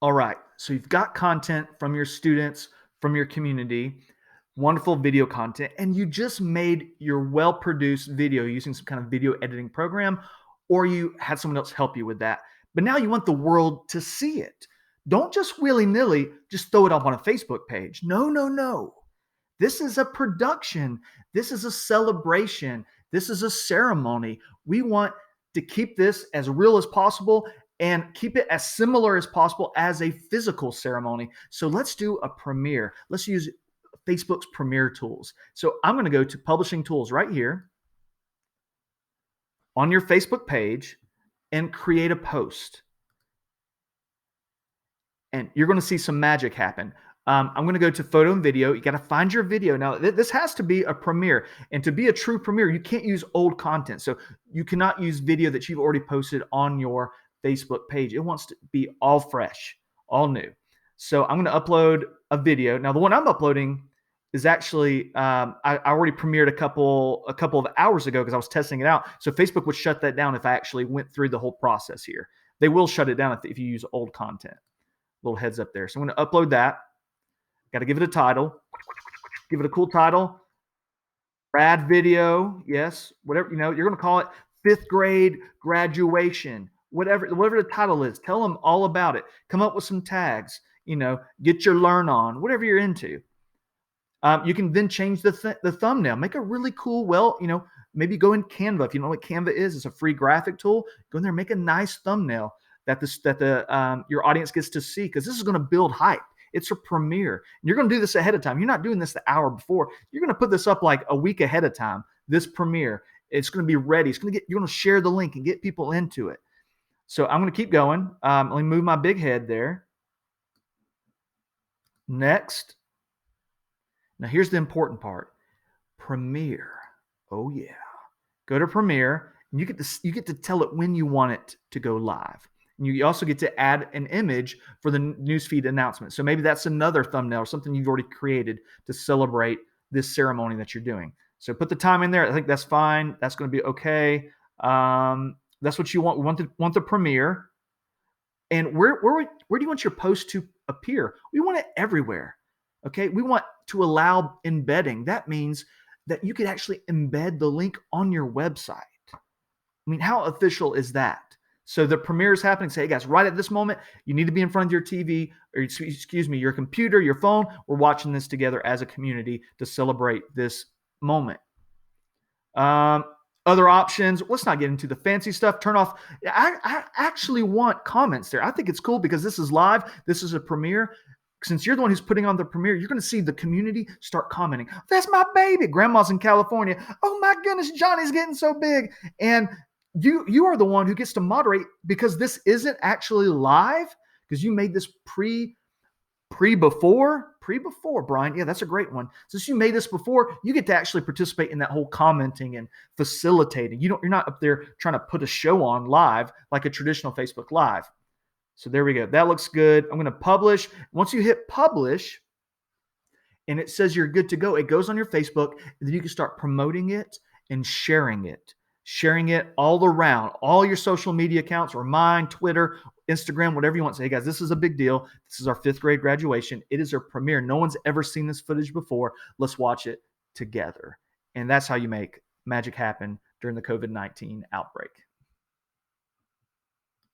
All right. So you've got content from your students, from your community, wonderful video content, and you just made your well produced video using some kind of video editing program, or you had someone else help you with that. But now you want the world to see it. Don't just willy nilly just throw it up on a Facebook page. No, no, no. This is a production. This is a celebration. This is a ceremony. We want to keep this as real as possible and keep it as similar as possible as a physical ceremony. So let's do a premiere. Let's use Facebook's premiere tools. So I'm going to go to publishing tools right here on your Facebook page and create a post. And you're going to see some magic happen. I'm going to go to photo and video. You got to find your video. Now, this has to be a premiere. And to be a true premiere, you can't use old content. So you cannot use video that you've already posted on your Facebook page. It wants to be all fresh, all new. So I'm going to upload a video. Now, the one I'm uploading is actually I already premiered a couple of hours ago because I was testing it out. So Facebook would shut that down if I actually went through the whole process here. They will shut it down if you use old content. Little heads up there. So I'm going to upload that. Got to give it a title. Give it a cool title. Grad video. Yes. Whatever, you're going to call it 5th grade graduation. Whatever the title is. Tell them all about it. Come up with some tags. Get your learn on. Whatever you're into. You can then change the thumbnail. Make a really cool, maybe go in Canva. If you know what Canva is, it's a free graphic tool. Go in there, make a nice thumbnail that your audience gets to see, because this is going to build hype. It's a premiere. And you're going to do this ahead of time. You're not doing this the hour before. You're going to put this up like a week ahead of time. This premiere, it's going to be ready. You're going to share the link and get people into it. So I'm going to keep going. Let me move my big head there. Next. Now here's the important part. Premiere. Oh yeah. Go to Premiere, and you get to tell it when you want it to go live. And you also get to add an image for the newsfeed announcement. So maybe that's another thumbnail or something you've already created to celebrate this ceremony that you're doing. So put the time in there. I think that's fine. That's going to be okay. That's what you want. We want the premiere. And where do you want your post to appear? We want it everywhere. Okay. We want to allow embedding. That means that you could actually embed the link on your website. I mean, how official is that? So the premiere is happening. Say, hey guys, right at this moment, you need to be in front of your TV, or your computer, your phone. We're watching this together as a community to celebrate this moment. Other options. Let's not get into the fancy stuff. Turn off. I actually want comments there. I think it's cool because this is live. This is a premiere. Since you're the one who's putting on the premiere, you're going to see the community start commenting. That's my baby. Grandma's in California. Oh my goodness, Johnny's getting so big. And you are the one who gets to moderate, because this isn't actually live, because you made this before, Brian. Yeah, that's a great one. Since you made this before, you get to actually participate in that whole commenting and facilitating. You're not up there trying to put a show on live like a traditional Facebook Live. So there we go. That looks good. I'm going to publish. Once you hit publish and it says you're good to go, it goes on your Facebook, and then you can start promoting it and sharing it all around all your social media accounts, or mine, Twitter, Instagram, whatever you want. Say, hey guys, this is a big deal. This is our 5th grade graduation. It is our premiere. No one's ever seen this footage before. Let's watch it together. And that's how you make magic happen during the COVID-19 outbreak.